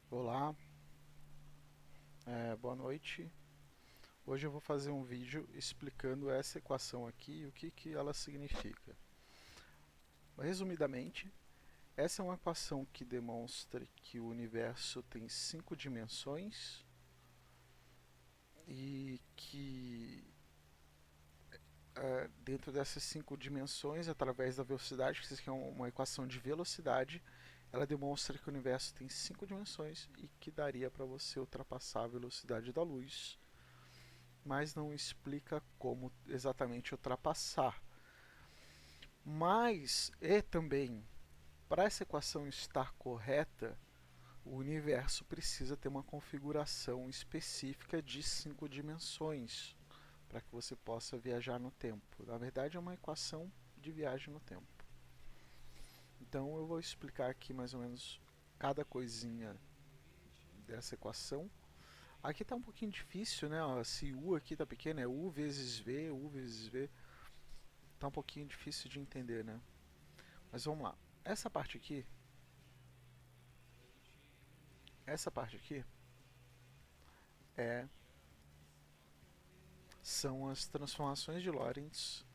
Olá, boa noite. Hoje eu vou fazer um vídeo explicando essa equação aqui e o que ela significa. Resumidamente, essa é uma equação que demonstra que o universo tem 5 dimensões e que dentro dessas 5 dimensões, através da velocidade, que é uma equação de velocidade, ela demonstra que o universo tem 5 dimensões e que daria para você ultrapassar a velocidade da luz, mas não explica como exatamente ultrapassar. Mas, e também, para essa equação estar correta, o universo precisa ter uma configuração específica de 5 dimensões para que você possa viajar no tempo. Na verdade, é uma equação de viagem no tempo. Então, eu vou explicar aqui mais ou menos cada coisinha dessa equação. Aqui está um pouquinho difícil, né? Se U aqui está pequeno, é U vezes V, U vezes V. Está um pouquinho difícil de entender, né? Mas vamos lá. Essa parte aqui é, são as transformações de Lorentz.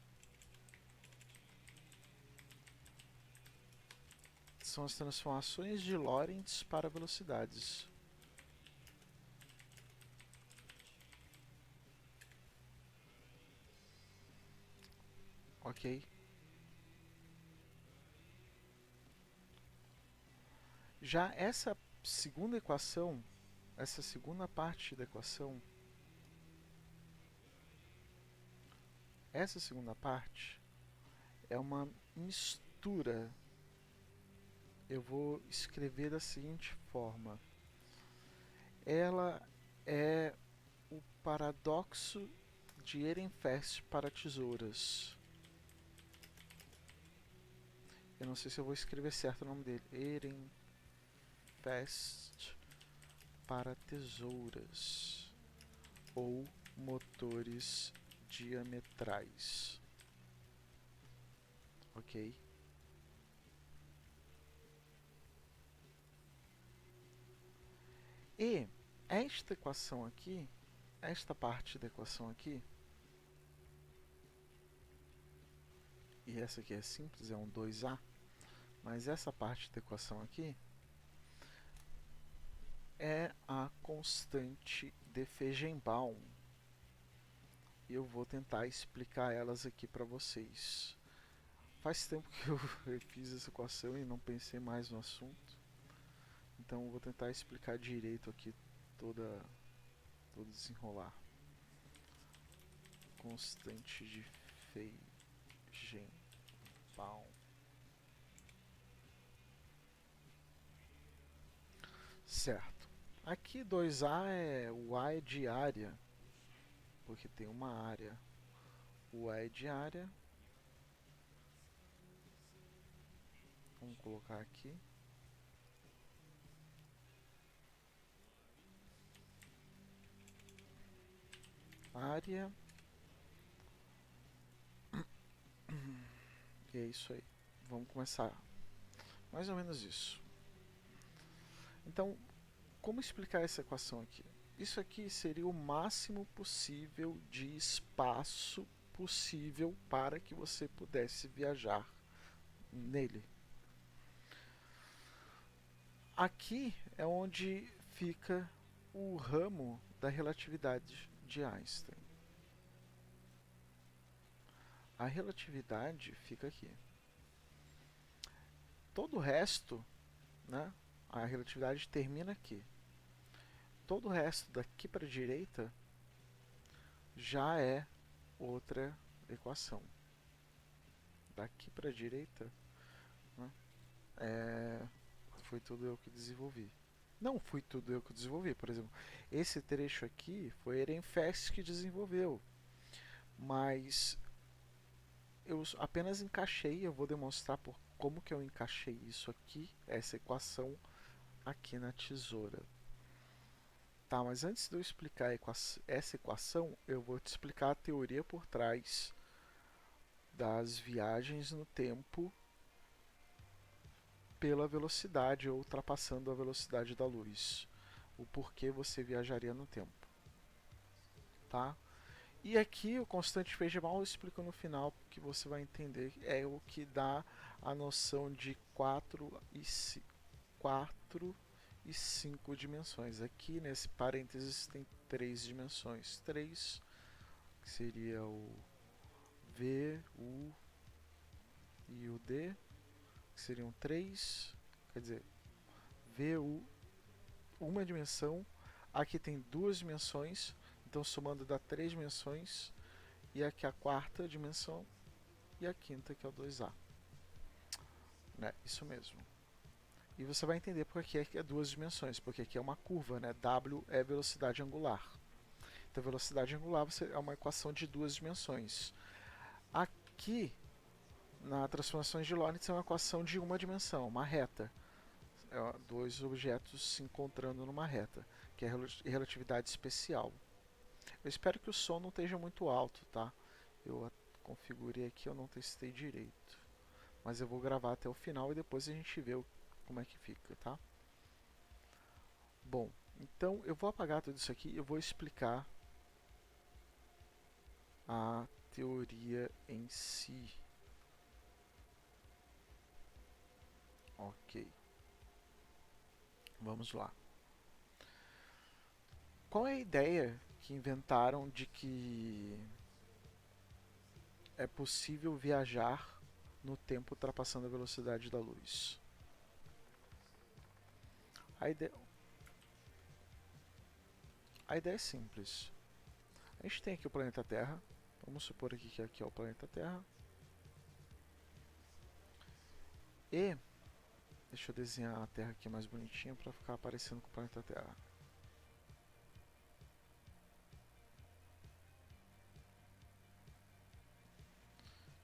São as transformações de Lorentz para velocidades. Ok? Já essa segunda parte da equação, essa segunda parte é uma mistura. Eu vou escrever da seguinte forma: ela é o paradoxo de Ehrenfest para tesouras. Eu não sei se eu vou escrever certo o nome dele. Ehrenfest para tesouras ou motores diametrais. Ok? E esta equação aqui, esta parte da equação aqui, e essa aqui é simples, é um 2A, mas essa parte da equação aqui é a constante de Feigenbaum. E eu vou tentar explicar elas aqui para vocês. Faz tempo que eu fiz essa equação e não pensei mais no assunto. Então eu vou tentar explicar direito aqui todo desenrolar. Constante de Feigenbaum. Certo. Aqui 2A o A é de área, porque tem uma área. O A é de área. Vamos colocar aqui. Área. E é isso aí. Vamos começar. Mais ou menos isso. Então, como explicar essa equação aqui? Isso aqui seria o máximo possível de espaço possível para que você pudesse viajar nele. Aqui é onde fica o ramo da relatividade de Einstein. A relatividade fica aqui. Todo o resto, né, a relatividade termina aqui. Todo o resto daqui para a direita já é outra equação. Daqui para a direita, né, foi tudo eu que desenvolvi. Não fui tudo eu que desenvolvi, por exemplo, esse trecho aqui foi Ehrenfest que desenvolveu, mas eu apenas encaixei, eu vou demonstrar como que eu encaixei isso aqui, essa equação aqui na tesoura. Tá, mas antes de eu explicar essa equação, eu vou te explicar a teoria por trás das viagens no tempo pela velocidade ou ultrapassando a velocidade da luz. O porquê você viajaria no tempo. Tá? E aqui o constante Feijão eu explico no final, que você vai entender. É o que dá a noção de 4 e 5 dimensões. Aqui nesse parênteses tem 3 dimensões. 3, que seria o V, U e o D, que seriam 3, quer dizer, V, U, uma dimensão. Aqui tem 2 dimensões, então somando dá 3 dimensões. E aqui a quarta dimensão e a quinta, que é o 2A. Né? Isso mesmo. E você vai entender porque aqui é 2 dimensões, porque aqui é uma curva, né? W é velocidade angular. Então, velocidade angular é uma equação de 2 dimensões. Aqui, na transformações de Lorentz, é uma equação de uma dimensão, uma reta. É 2 objetos se encontrando numa reta, que é relatividade especial. Eu espero que o som não esteja muito alto, tá? Eu configurei aqui, eu não testei direito. Mas eu vou gravar até o final e depois a gente vê como é que fica, tá? Bom, então eu vou apagar tudo isso aqui e eu vou explicar a teoria em si. Ok. Vamos lá. Qual é a ideia que inventaram de que é possível viajar no tempo ultrapassando a velocidade da luz? A ideia é simples. A gente tem aqui o planeta Terra. Vamos supor aqui que aqui é o planeta Terra. E deixa eu desenhar a Terra aqui mais bonitinha para ficar aparecendo com o planeta Terra.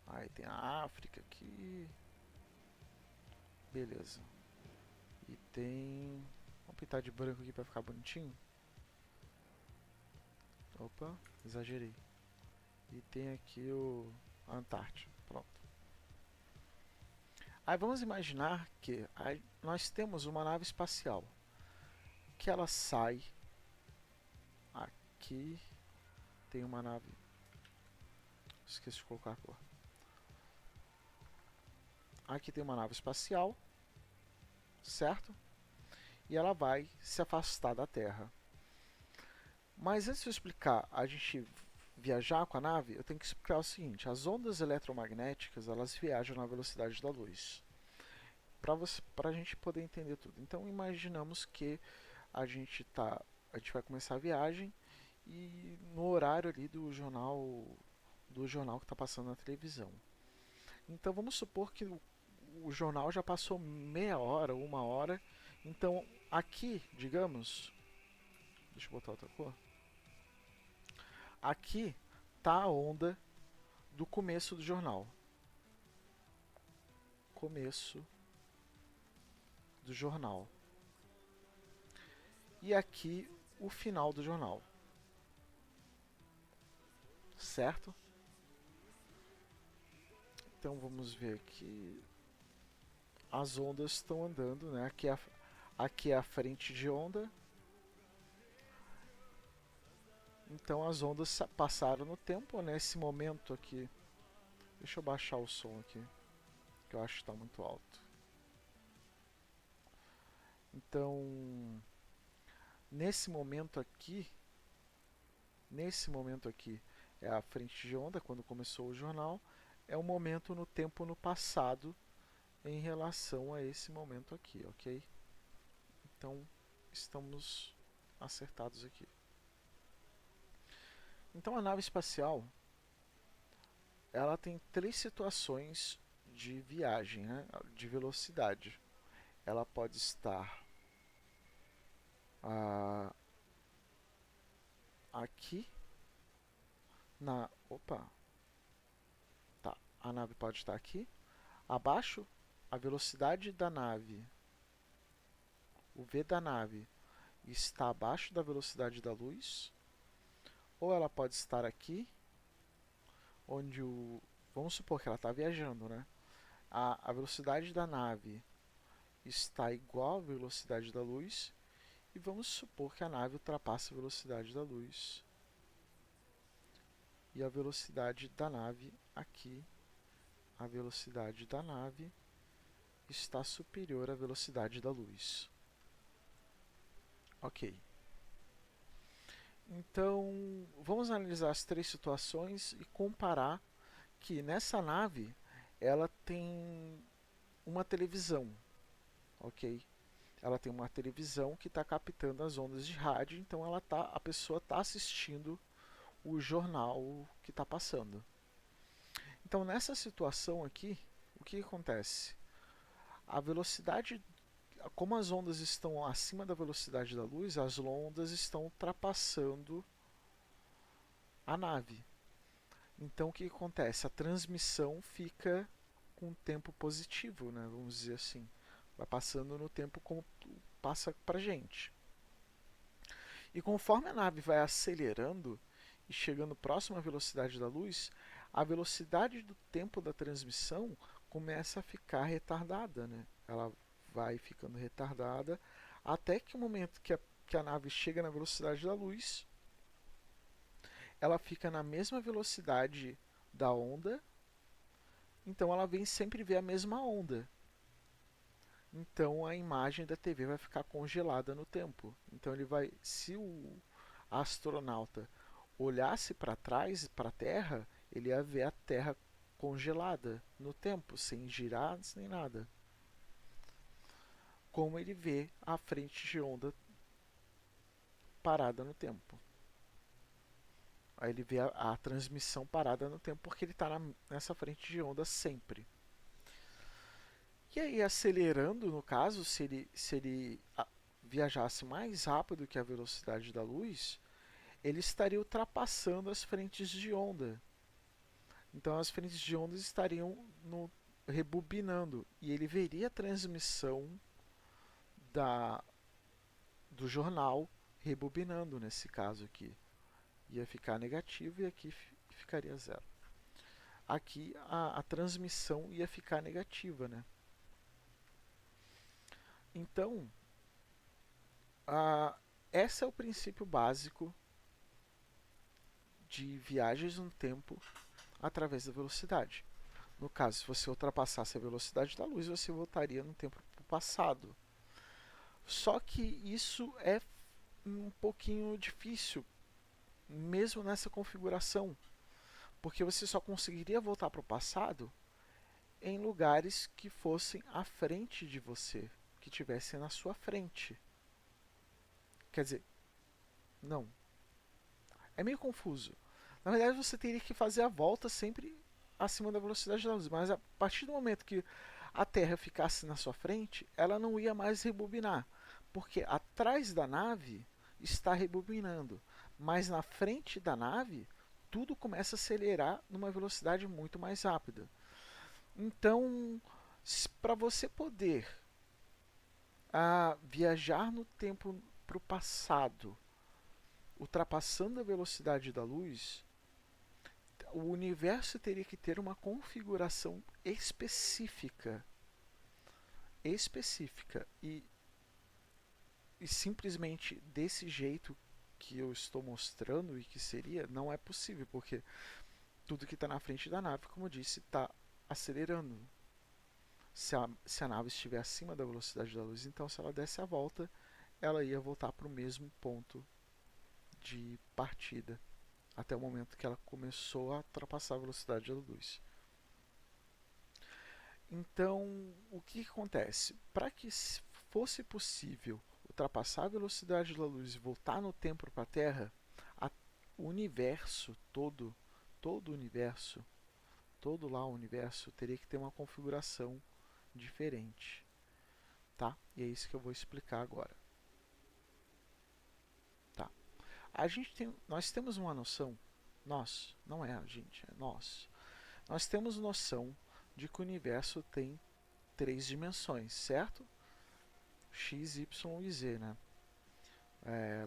Aí tem a África aqui. Beleza. E tem... Vamos pintar de branco aqui para ficar bonitinho. Opa, exagerei. E tem aqui a Antártida. Pronto. Aí vamos imaginar que nós temos uma nave espacial. Que ela sai. Aqui tem uma nave. Esqueci de colocar a cor. Aqui tem uma nave espacial. Certo? E ela vai se afastar da Terra. Mas antes de eu explicar a gente viajar com a nave, eu tenho que explicar o seguinte: as ondas eletromagnéticas elas viajam na velocidade da luz. Para a gente poder entender tudo. Então imaginamos que a gente vai começar a viagem e no horário ali do jornal que está passando na televisão. Então vamos supor que o jornal já passou meia hora, 1 hora. Então aqui, digamos, deixa eu botar outra cor. Aqui está a onda do começo do jornal. Começo do jornal. E aqui o final do jornal. Certo? Então vamos ver aqui. As ondas estão andando, né? Aqui é a frente de onda. Então as ondas passaram no tempo, nesse momento aqui. Deixa eu baixar o som aqui, que eu acho que está muito alto. Então, nesse momento aqui é a frente de onda, quando começou o jornal, é um momento no tempo no passado em relação a esse momento aqui, ok? Então, estamos acertados aqui. Então, a nave espacial, ela tem 3 situações de viagem, né? De velocidade. Ela pode estar aqui a nave pode estar aqui. Abaixo, a velocidade da nave, o V da nave, está abaixo da velocidade da luz. Ou ela pode estar aqui, onde vamos supor que ela está viajando, né? A velocidade da nave está igual à velocidade da luz e vamos supor que a nave ultrapassa a velocidade da luz e a velocidade da nave aqui, a velocidade da nave está superior à velocidade da luz. Ok. Então, vamos analisar as três situações e comparar que nessa nave ela tem uma televisão, ok? Ela tem uma televisão que está captando as ondas de rádio, então a pessoa está assistindo o jornal que está passando. Então, nessa situação aqui, o que acontece? A velocidade, como as ondas estão acima da velocidade da luz, as ondas estão ultrapassando a nave. Então, o que acontece? A transmissão fica com tempo positivo, né? Vamos dizer assim. Vai passando no tempo como passa para a gente. E conforme a nave vai acelerando e chegando próximo à velocidade da luz, a velocidade do tempo da transmissão começa a ficar retardada, né? Ela vai ficando retardada até que o momento que a nave chega na velocidade da luz, ela fica na mesma velocidade da onda, então ela vem sempre ver a mesma onda. Então a imagem da TV vai ficar congelada no tempo. Então ele vai, se o astronauta olhasse para trás, para a Terra, ele ia ver a Terra congelada no tempo, sem girar nem nada. Como ele vê a frente de onda parada no tempo. Aí ele vê a transmissão parada no tempo porque ele está nessa frente de onda sempre. E aí, acelerando, no caso, se ele viajasse mais rápido que a velocidade da luz, ele estaria ultrapassando as frentes de onda. Então, as frentes de ondas estariam rebobinando e ele veria a transmissão da, do jornal rebobinando nesse caso aqui. Ia ficar negativo e aqui ficaria zero. Aqui a transmissão ia ficar negativa, né? Então, esse é o princípio básico de viagens no tempo através da velocidade. No caso, se você ultrapassasse a velocidade da luz, você voltaria no tempo passado. Só que isso é um pouquinho difícil, mesmo nessa configuração, porque você só conseguiria voltar para o passado em lugares que fossem à frente de você, que estivessem na sua frente. Quer dizer, não. É meio confuso. Na verdade, você teria que fazer a volta sempre acima da velocidade da luz, mas a partir do momento que a Terra ficasse na sua frente, ela não ia mais rebobinar, porque atrás da nave está rebobinando, mas na frente da nave tudo começa a acelerar numa velocidade muito mais rápida. Então, para você poder viajar no tempo para o passado, ultrapassando a velocidade da luz, o universo teria que ter uma configuração específica e simplesmente desse jeito que eu estou mostrando e que seria, não é possível, porque tudo que está na frente da nave, como eu disse, está acelerando. Se a nave estiver acima da velocidade da luz, então se ela desse a volta, ela ia voltar para o mesmo ponto de partida, até o momento que ela começou a ultrapassar a velocidade da luz. Então, o que acontece? Para que fosse possível ultrapassar a velocidade da luz e voltar no tempo para a Terra, o universo todo o universo, todo lá o universo teria que ter uma configuração diferente, tá? E é isso que eu vou explicar agora. Tá? Nós temos uma noção, não é a gente, é nós. Nós temos noção de que o universo tem três dimensões, certo? X, Y e Z, né?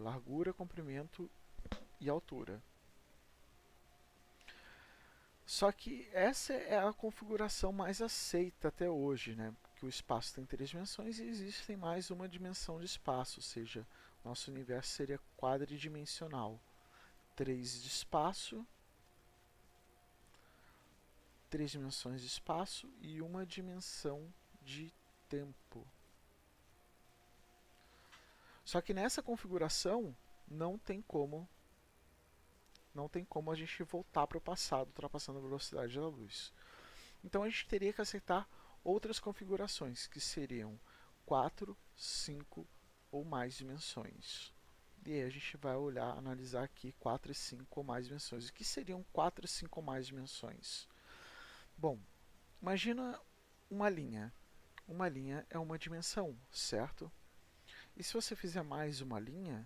Largura, comprimento e altura. Só que essa é a configuração mais aceita até hoje, né? que o espaço tem 3 dimensões e existem mais uma dimensão de espaço, ou seja, nosso universo seria quadridimensional. 3 de espaço, 3 dimensões de espaço e uma dimensão de tempo. Só que nessa configuração não tem como a gente voltar para o passado ultrapassando a velocidade da luz. Então a gente teria que aceitar outras configurações, que seriam 4, 5 ou mais dimensões. E aí a gente vai olhar, analisar aqui 4 e 5 ou mais dimensões. O que seriam 4, 5 ou mais dimensões? Bom, imagina uma linha. Uma linha é uma dimensão, certo? E se você fizer mais uma linha,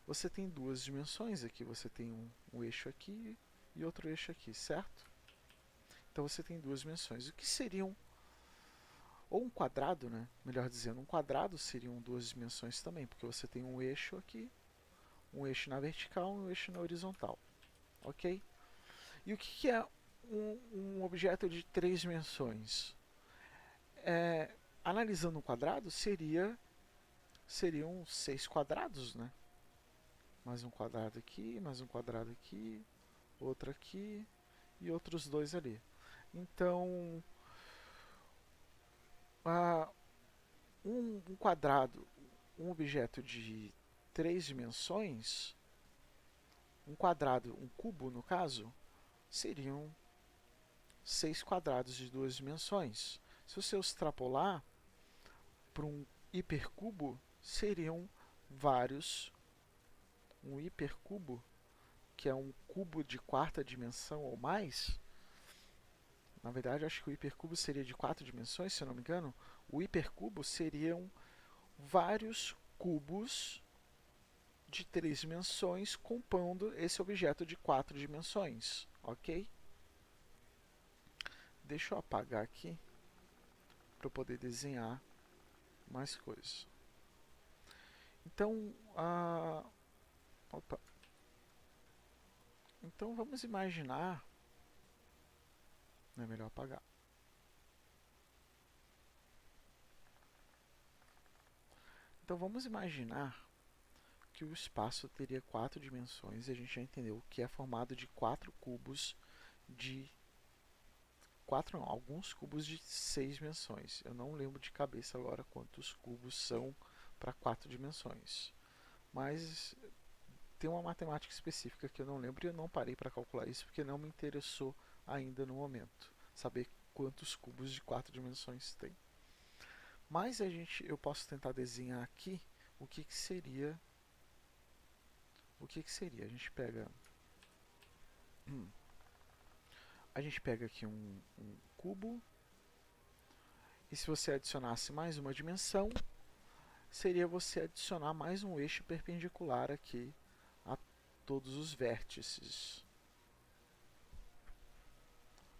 você tem duas dimensões aqui. Você tem um eixo aqui e outro eixo aqui, certo? Então você tem duas dimensões. O que seriam, ou um quadrado, né? Melhor dizendo, um quadrado seriam duas dimensões também, porque você tem um eixo aqui, um eixo na vertical e um eixo na horizontal. Ok? E o que é um objeto de três dimensões? Analisando um quadrado, seriam 6 quadrados, né? Mais um quadrado aqui, mais um quadrado aqui, outro aqui e outros dois ali. Então, um quadrado, um objeto de três dimensões, um quadrado, um cubo no caso, seriam 6 quadrados de duas dimensões. Se você extrapolar para um hipercubo, seriam vários. Um hipercubo, que é um cubo de quarta dimensão ou mais, na verdade acho que o hipercubo seria de 4 dimensões, se eu não me engano. O hipercubo seriam vários cubos de 3 dimensões compondo esse objeto de 4 dimensões, ok? Deixa eu apagar aqui para eu poder desenhar mais coisas. Então, então vamos imaginar, não é melhor apagar. Então vamos imaginar que o espaço teria 4 dimensões e a gente já entendeu que é formado de 4 cubos de alguns cubos de 6 dimensões. Eu não lembro de cabeça agora quantos cubos são para 4 dimensões. Mas tem uma matemática específica que eu não lembro e eu não parei para calcular isso porque não me interessou ainda no momento saber quantos cubos de 4 dimensões tem. Mas eu posso tentar desenhar aqui o que seria. O que seria? A gente pega aqui um cubo, e se você adicionasse mais uma dimensão, seria você adicionar mais um eixo perpendicular aqui a todos os vértices.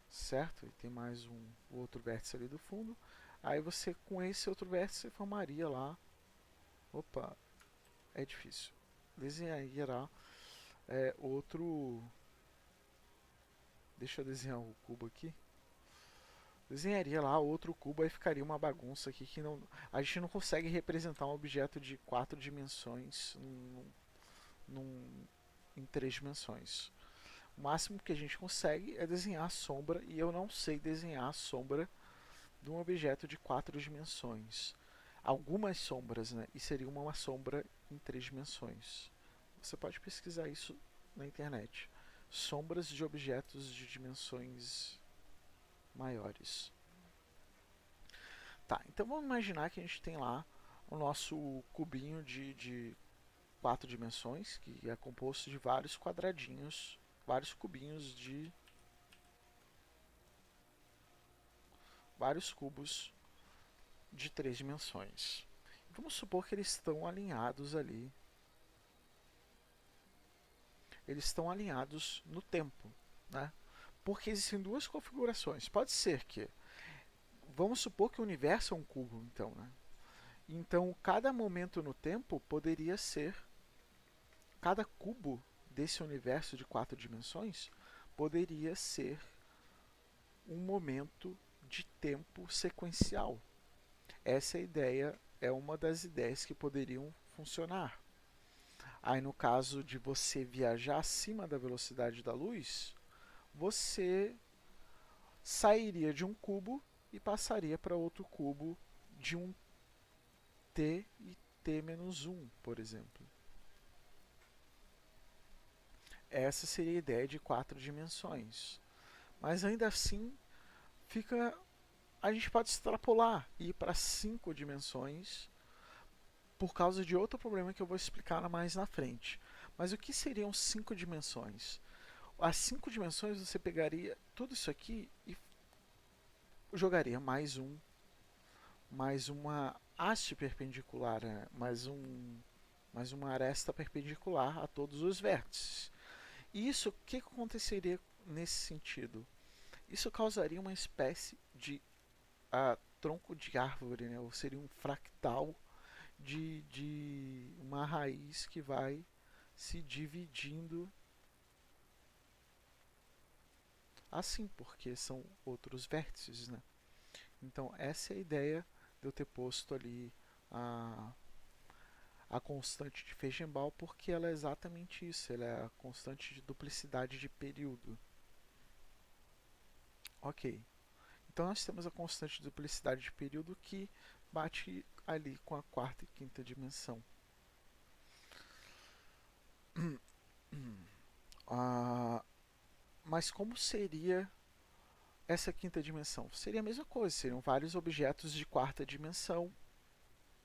Certo? E tem mais um outro vértice ali do fundo. Aí você, com esse outro vértice, formaria lá. Opa, é difícil. Desenharia lá outro. Deixa eu desenhar o cubo aqui. Desenharia lá outro cubo, aí ficaria uma bagunça aqui que não. A gente não consegue representar um objeto de 4 dimensões em 3 dimensões. O máximo que a gente consegue é desenhar a sombra, e eu não sei desenhar a sombra de um objeto de 4 dimensões. Algumas sombras, né? E seria uma sombra em 3 dimensões. Você pode pesquisar isso na internet. Sombras de objetos de dimensões maiores. Tá, então vamos imaginar que a gente tem lá o nosso cubinho de 4 dimensões, que é composto de vários quadradinhos, vários cubinhos de vários cubos de 3 dimensões. Vamos supor que eles estão alinhados ali. Eles estão alinhados no tempo, né? Porque existem duas configurações. Pode ser que, vamos supor que o universo é um cubo, então, né? Então, cada momento no tempo poderia ser, cada cubo desse universo de 4 dimensões poderia ser um momento de tempo sequencial. Essa ideia é uma das ideias que poderiam funcionar. Aí, no caso de você viajar acima da velocidade da luz, você sairia de um cubo e passaria para outro cubo de um t e t menos 1, por exemplo. Essa seria a ideia de 4 dimensões. Mas ainda assim, a gente pode extrapolar e ir para 5 dimensões por causa de outro problema que eu vou explicar mais na frente. Mas o que seriam 5 dimensões? As 5 dimensões você pegaria tudo isso aqui e jogaria mais uma haste perpendicular, né? mais uma aresta perpendicular a todos os vértices. E isso, o que aconteceria nesse sentido? Isso causaria uma espécie de tronco de árvore, né? Ou seria um fractal de uma raiz que vai se dividindo assim, porque são outros vértices, né? Então essa é a ideia de eu ter posto ali a, a constante de Feigenbaum, porque ela é exatamente isso, ela é a constante de duplicidade de período. Ok, então nós temos a constante de duplicidade de período que bate ali com a quarta e quinta dimensão. Mas como seria essa quinta dimensão? Seria a mesma coisa, seriam vários objetos de quarta dimensão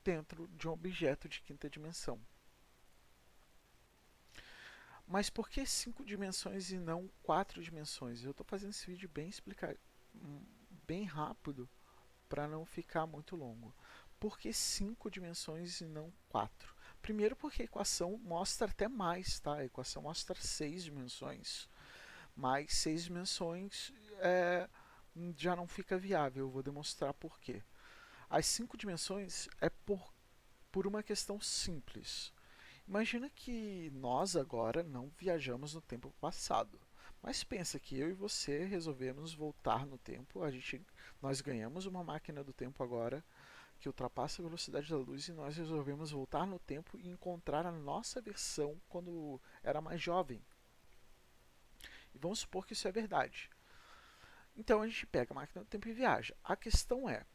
dentro de um objeto de quinta dimensão. Mas por que 5 dimensões e não 4 dimensões? Eu estou fazendo esse vídeo bem rápido para não ficar muito longo. Por que 5 dimensões e não 4? Primeiro porque a equação mostra até mais, tá? A equação mostra 6 dimensões. Mas 6 dimensões já não fica viável. Eu vou demonstrar por quê. As 5 dimensões é por uma questão simples. Imagina que nós agora não viajamos no tempo passado. Mas pensa que eu e você resolvemos voltar no tempo. Nós ganhamos uma máquina do tempo agora que ultrapassa a velocidade da luz e nós resolvemos voltar no tempo e encontrar a nossa versão quando era mais jovem. E vamos supor que isso é verdade. Então a gente pega a máquina do tempo e viaja. A questão é,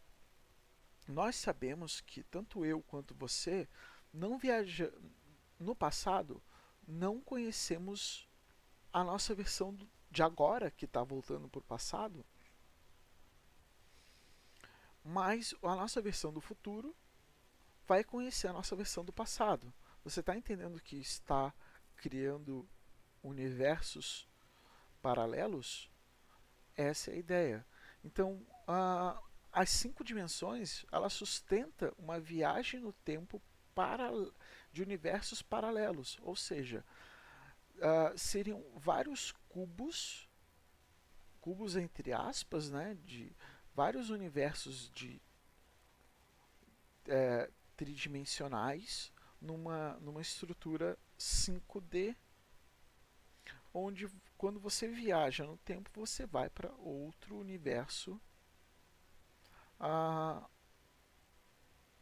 nós sabemos que tanto eu quanto você não viaja no passado, não conhecemos a nossa versão de agora que está voltando para o passado, mas a nossa versão do futuro vai conhecer a nossa versão do passado. Você está entendendo que está criando universos paralelos? Essa é a ideia. Então, as 5 dimensões ela sustenta uma viagem no tempo de universos paralelos, ou seja, seriam vários cubos entre aspas, né, de vários universos tridimensionais numa estrutura 5D, onde quando você viaja no tempo você vai para outro universo ah,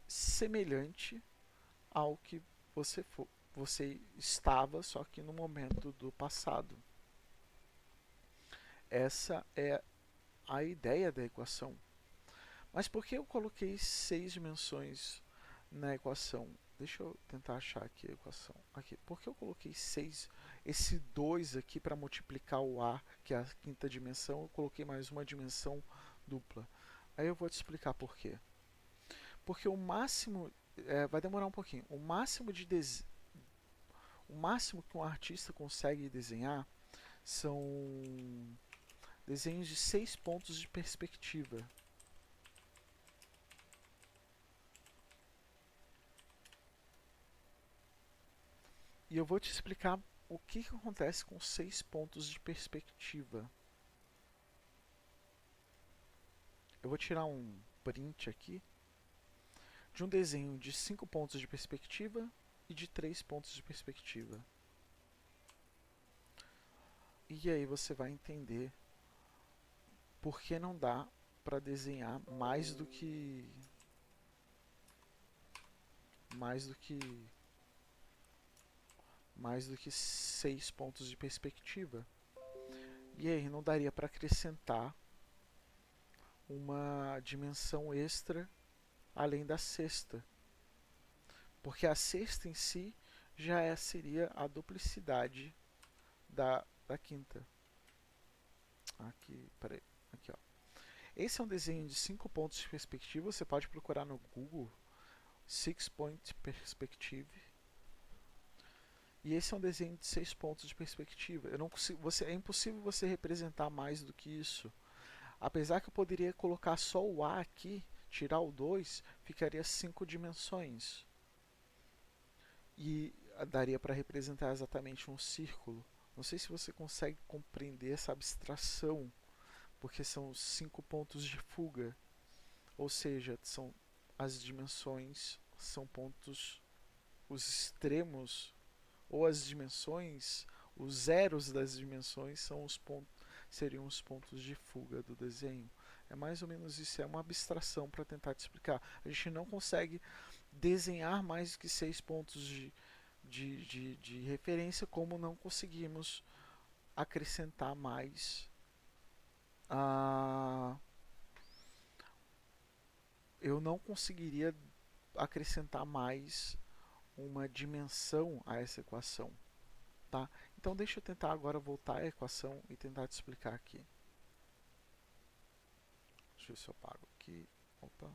semelhante ao que você estava, só que no momento do passado. Essa é a ideia da equação. Mas por que eu coloquei 6 dimensões na equação? Deixa eu tentar achar aqui a equação. Aqui. Por que eu coloquei 6? Esse 2 aqui para multiplicar o A, que é a quinta dimensão, eu coloquei mais uma dimensão dupla. Aí eu vou te explicar por quê. Porque o máximo, vai demorar um pouquinho, o máximo que um artista consegue desenhar são desenhos de 6 pontos de perspectiva. E eu vou te explicar o que acontece com 6 pontos de perspectiva. Eu vou tirar um print aqui de um desenho de 5 pontos de perspectiva e de 3 pontos de perspectiva. E aí você vai entender por que não dá para desenhar mais do que mais do que 6 pontos de perspectiva. E aí não daria para acrescentar uma dimensão extra além da sexta, porque a sexta em si seria a duplicidade da quinta. Aqui, peraí, aqui ó. Esse é um desenho de 5 pontos de perspectiva, você pode procurar no Google 6 Point Perspective. E esse é um desenho de 6 pontos de perspectiva. Eu não consigo, é impossível você representar mais do que isso. Apesar que eu poderia colocar só o A aqui, tirar o 2, ficaria 5 dimensões. E daria para representar exatamente um círculo. Não sei se você consegue compreender essa abstração, porque são 5 pontos de fuga. Ou seja, são as dimensões, são pontos, os extremos, ou as dimensões, os zeros das dimensões são os pontos, seriam os pontos de fuga do desenho. É mais ou menos isso, é uma abstração para tentar te explicar. A gente não consegue desenhar mais do que 6 pontos de referência, como não conseguimos acrescentar mais. Eu não conseguiria acrescentar mais uma dimensão a essa equação. Tá? Então deixa eu tentar agora voltar à equação e tentar te explicar aqui. Deixa eu ver se eu apago aqui. Opa.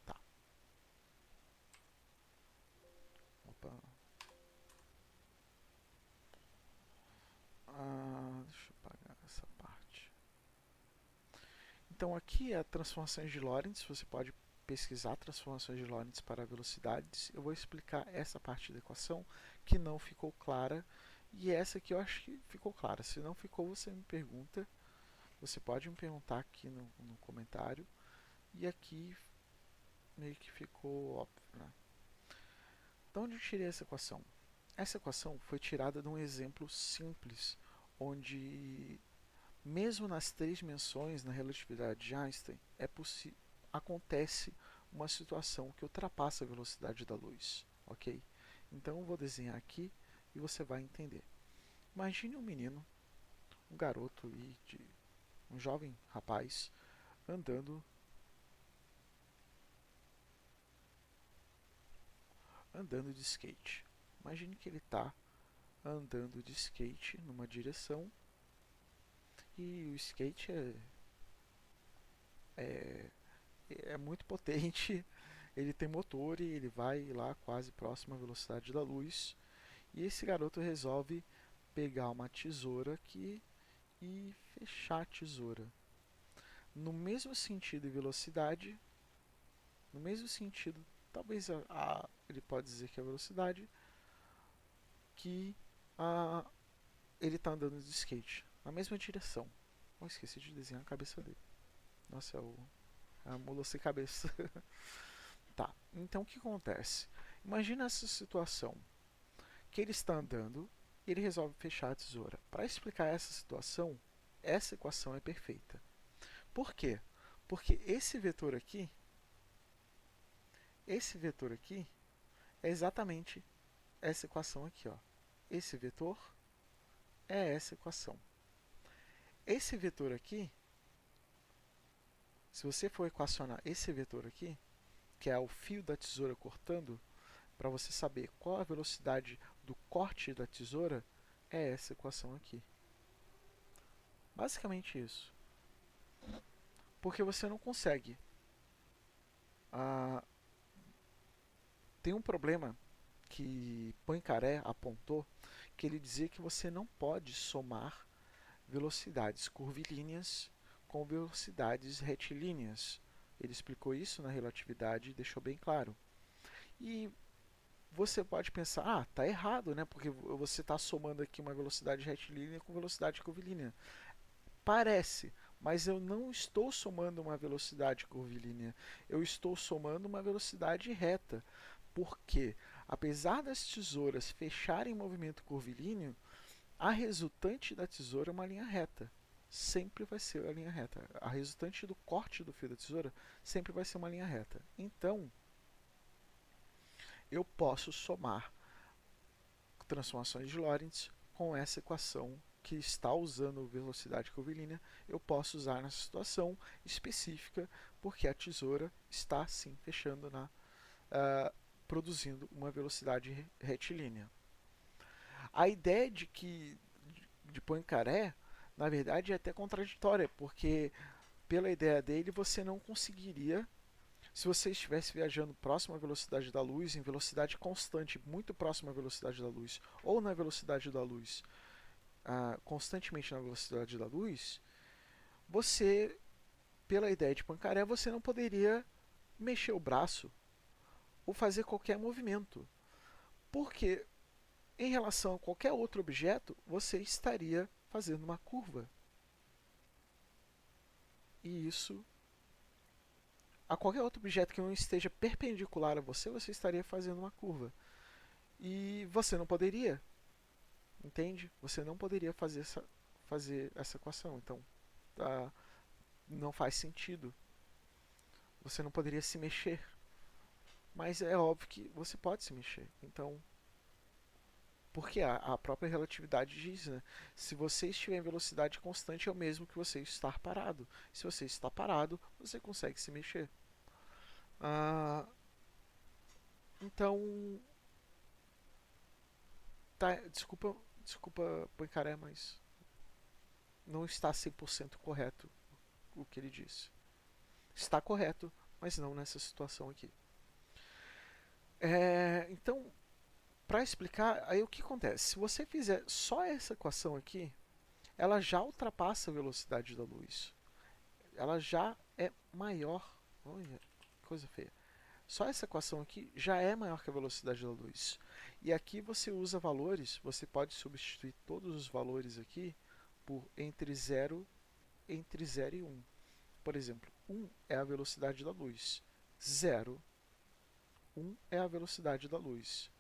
Tá. Opa. Deixa eu apagar essa parte. Então aqui é a transformações de Lorentz. Você pode pesquisar transformações de Lorentz para velocidades. Eu vou explicar essa parte da equação que não ficou clara. E essa aqui eu acho que ficou clara. Se não ficou, você me pergunta. Você pode me perguntar aqui no comentário. E aqui meio que ficou óbvio, né? De onde eu tirei essa equação? Essa equação foi tirada de um exemplo simples, onde mesmo nas 3 dimensões, na relatividade de Einstein, acontece uma situação que ultrapassa a velocidade da luz, ok? Então eu vou desenhar aqui e você vai entender. Imagine um menino, um garoto, um jovem rapaz, andando de skate. Imagine que ele está andando de skate numa direção e o skate é muito potente, ele tem motor e ele vai lá quase próximo à velocidade da luz. E esse garoto resolve pegar uma tesoura aqui e fechar a tesoura. No mesmo sentido e velocidade, no mesmo sentido, talvez ele pode dizer que é a velocidade, que ele está andando de skate, na mesma direção. Oh, esqueci de desenhar a cabeça dele. Nossa, é a mula sem cabeça. Tá, então o que acontece? Imagina essa situação, que ele está andando e ele resolve fechar a tesoura. Para explicar essa situação, essa equação é perfeita. Por quê? Porque esse vetor aqui é exatamente essa equação aqui, ó. Esse vetor é essa equação. Esse vetor aqui, se você for equacionar esse vetor aqui, que é o fio da tesoura cortando, para você saber qual a velocidade do corte da tesoura, é essa equação aqui. Basicamente isso. Porque você não consegue. Tem um problema que Poincaré apontou, que ele dizia que você não pode somar velocidades curvilíneas com velocidades retilíneas. Ele explicou isso na relatividade e deixou bem claro. E você pode pensar, tá errado, né? Porque você está somando aqui uma velocidade retilínea com velocidade curvilínea. Parece, mas eu não estou somando uma velocidade curvilínea. Eu estou somando uma velocidade reta. Porque, apesar das tesouras fecharem em movimento curvilíneo, a resultante da tesoura é uma linha reta, sempre vai ser a linha reta. A resultante do corte do fio da tesoura sempre vai ser uma linha reta. Então, eu posso somar transformações de Lorentz com essa equação que está usando velocidade curvilínea. Eu posso usar nessa situação específica, porque a tesoura está sim fechando produzindo uma velocidade retilínea. A ideia de Poincaré, na verdade, é até contraditória, porque pela ideia dele você não conseguiria, se você estivesse viajando próximo à velocidade da luz, em velocidade constante, muito próximo à velocidade da luz, ou na velocidade da luz, constantemente na velocidade da luz, você, pela ideia de Poincaré, você não poderia mexer o braço ou fazer qualquer movimento, porque em relação a qualquer outro objeto, você estaria fazendo uma curva. E isso, a qualquer outro objeto que não esteja perpendicular a você, você estaria fazendo uma curva. E você não poderia, entende? Você não poderia fazer essa equação. Então, não faz sentido. Você não poderia se mexer. Mas é óbvio que você pode se mexer. Então, porque a própria relatividade diz, né? Se você estiver em velocidade constante, é o mesmo que você estar parado. Se você está parado, você consegue se mexer. Então, tá, desculpa Poincaré, mas não está 100% correto o que ele disse. Está correto, mas não nessa situação aqui. Então, para explicar, aí o que acontece? Se você fizer só essa equação aqui, ela já ultrapassa a velocidade da luz. Ela já é maior. Olha, coisa feia. Só essa equação aqui já é maior que a velocidade da luz. E aqui você usa valores, você pode substituir todos os valores aqui por entre 0 e 1. Por exemplo, 1 é a velocidade da luz. 0, 1 é a velocidade da luz.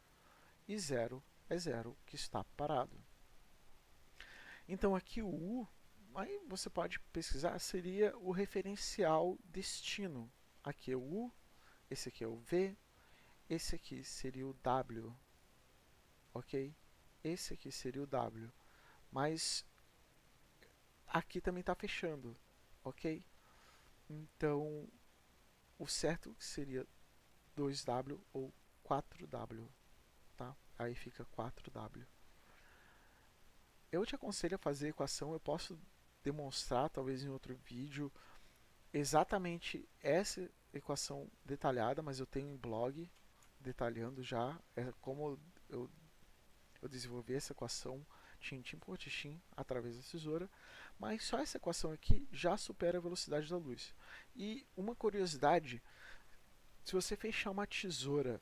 E 0 é 0, que está parado. Então aqui o U, aí você pode pesquisar, seria o referencial destino. Aqui é o U, esse aqui é o V, esse aqui seria o W, ok? Esse aqui seria o W, mas aqui também está fechando, ok? Então, o certo seria 2W ou 4W, tá? Aí fica 4W. Eu te aconselho a fazer a equação, eu posso demonstrar, talvez em outro vídeo, exatamente essa equação detalhada, mas eu tenho um blog detalhando já como eu desenvolvi essa equação tintim por tintim através da tesoura, mas só essa equação aqui já supera a velocidade da luz. E uma curiosidade, se você fechar uma tesoura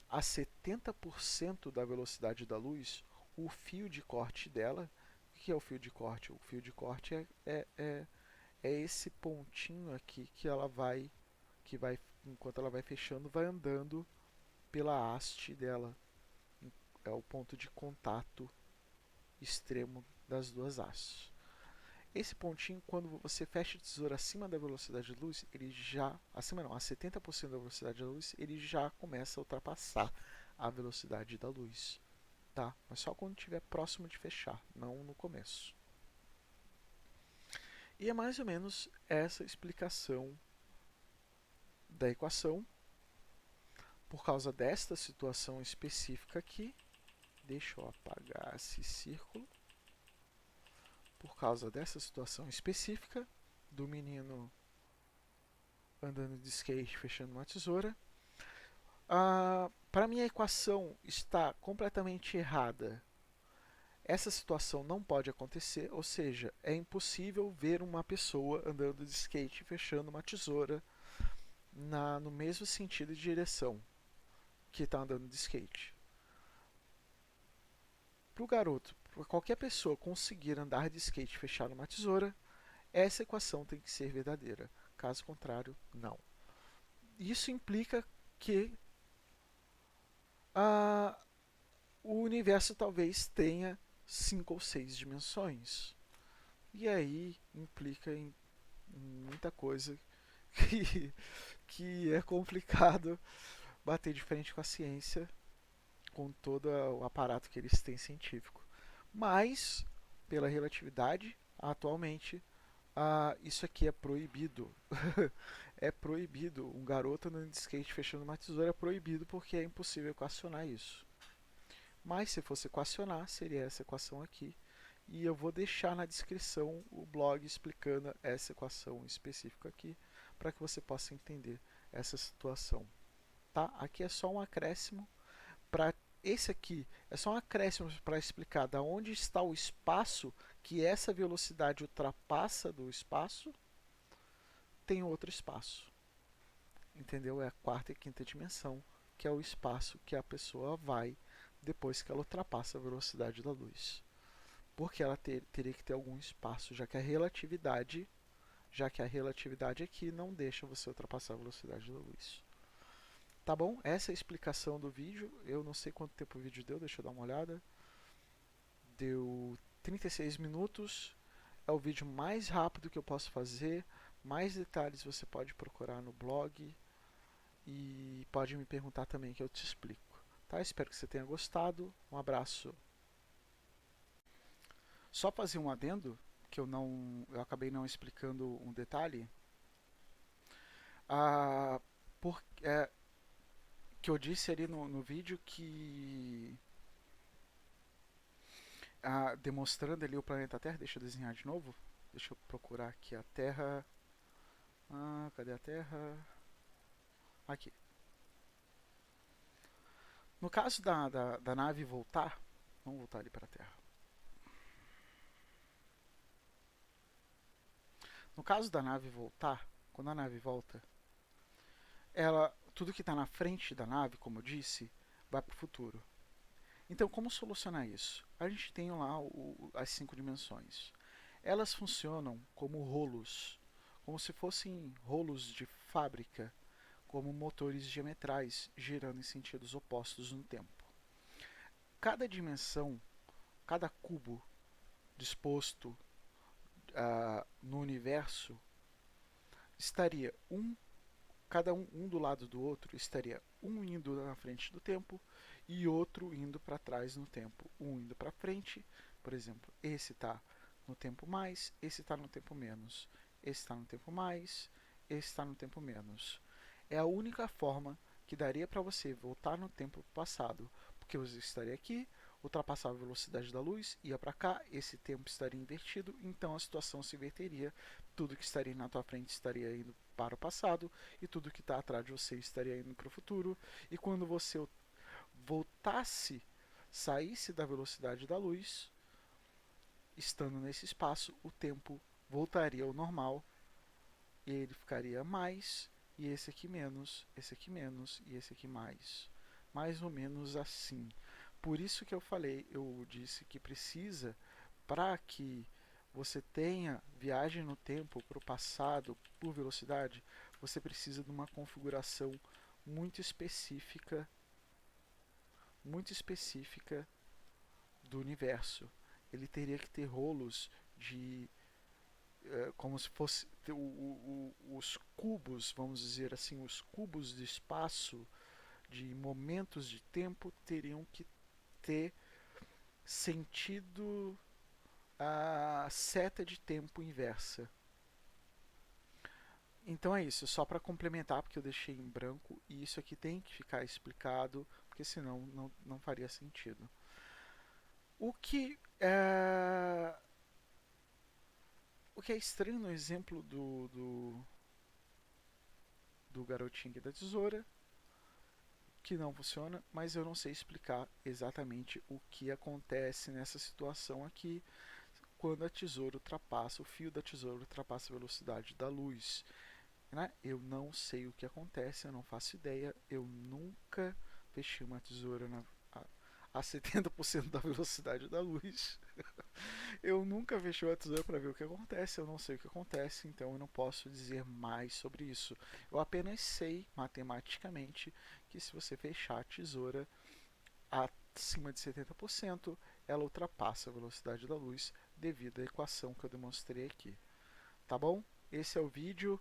a 70% da velocidade da luz, o fio de corte dela, o que é o fio de corte? O fio de corte é esse pontinho aqui que ela vai, enquanto ela vai fechando, vai andando pela haste dela. É o ponto de contato extremo das duas hastes. Esse pontinho, quando você fecha a tesoura acima da velocidade da luz, ele já, acima não, a 70% da velocidade da luz, ele já começa a ultrapassar a velocidade da luz, tá? Mas só quando estiver próximo de fechar, não no começo. E é mais ou menos essa explicação da equação. Por causa desta situação específica aqui, deixa eu apagar esse círculo. Por causa dessa situação específica do menino andando de skate fechando uma tesoura, para mim a equação está completamente errada. Essa situação não pode acontecer, ou seja, é impossível ver uma pessoa andando de skate fechando uma tesoura no mesmo sentido de direção que está andando de skate. Para o garoto, para qualquer pessoa conseguir andar de skate fechando uma tesoura, essa equação tem que ser verdadeira. Caso contrário, não. Isso implica que o universo talvez tenha 5 ou 6 dimensões. E aí implica em muita coisa que, que é complicado bater de frente com a ciência, com todo o aparato que eles têm científico. Mas, pela relatividade, atualmente, isso aqui é proibido. É proibido. Um garoto andando de skate fechando uma tesoura é proibido porque é impossível equacionar isso. Mas se fosse equacionar, seria essa equação aqui. E eu vou deixar na descrição o blog explicando essa equação específica aqui, para que você possa entender essa situação. Tá? Aqui é só um acréscimo para esse aqui é só um acréscimo para explicar da onde está o espaço que essa velocidade ultrapassa do espaço, tem outro espaço. Entendeu? É a quarta e quinta dimensão, que é o espaço que a pessoa vai depois que ela ultrapassa a velocidade da luz. Porque ela teria que ter algum espaço, já que a relatividade aqui não deixa você ultrapassar a velocidade da luz. Tá bom? Essa é a explicação do vídeo. Eu não sei quanto tempo o vídeo deu, deixa eu dar uma olhada. Deu 36 minutos. É o vídeo mais rápido que eu posso fazer. Mais detalhes você pode procurar no blog e pode me perguntar também que eu te explico. Tá? Espero que você tenha gostado. Um abraço. Só fazer um adendo que eu acabei não explicando um detalhe. Ah, por, é, que eu disse ali no vídeo que demonstrando ali o planeta Terra, deixa eu desenhar de novo. Deixa eu procurar aqui a Terra. Cadê a Terra? Aqui. No caso da nave voltar, vamos voltar ali para a Terra. No caso da nave voltar, quando a nave volta, tudo que está na frente da nave, como eu disse, vai para o futuro. Então, como solucionar isso? A gente tem lá as 5 dimensões. Elas funcionam como rolos, como se fossem rolos de fábrica, como motores diametrais girando em sentidos opostos no tempo. Cada dimensão, cada cubo disposto no universo estaria cada um do lado do outro, estaria um indo na frente do tempo e outro indo para trás no tempo. Um indo para frente, por exemplo, esse está no tempo mais, esse está no tempo menos, esse está no tempo mais, esse está no tempo menos. É a única forma que daria para você voltar no tempo passado, porque você estaria aqui, ultrapassava a velocidade da luz, ia para cá, esse tempo estaria invertido, então a situação se inverteria, tudo que estaria na tua frente estaria indo para o passado e tudo que está atrás de você estaria indo para o futuro, e quando você voltasse, saísse da velocidade da luz, estando nesse espaço, o tempo voltaria ao normal e ele ficaria mais, e esse aqui menos, esse aqui menos e esse aqui mais. Mais ou menos assim. Por isso que eu disse que precisa, para que você tenha viagem no tempo para o passado por velocidade, você precisa de uma configuração muito específica do universo. Ele teria que ter rolos de como se fosse os cubos, vamos dizer assim, os cubos de espaço, de momentos de tempo, teriam que ter sentido a seta de tempo inversa. Então é isso, só para complementar, porque eu deixei em branco, e isso aqui tem que ficar explicado, porque senão não faria sentido. O que é, o que é estranho no exemplo do garotinho aqui da tesoura, que não funciona, mas eu não sei explicar exatamente o que acontece nessa situação aqui quando a tesoura ultrapassa, o fio da tesoura ultrapassa a velocidade da luz. Né? Eu não sei o que acontece, eu não faço ideia, eu nunca fechei uma tesoura a 70% da velocidade da luz. Eu nunca fechei a tesoura para ver o que acontece, eu não sei o que acontece, então eu não posso dizer mais sobre isso. Eu apenas sei matematicamente que se você fechar a tesoura acima de 70%, ela ultrapassa a velocidade da luz devido à equação que eu demonstrei aqui. Tá bom? Esse é o vídeo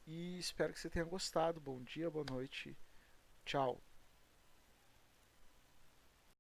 e espero que você tenha gostado. Bom dia, boa noite, tchau!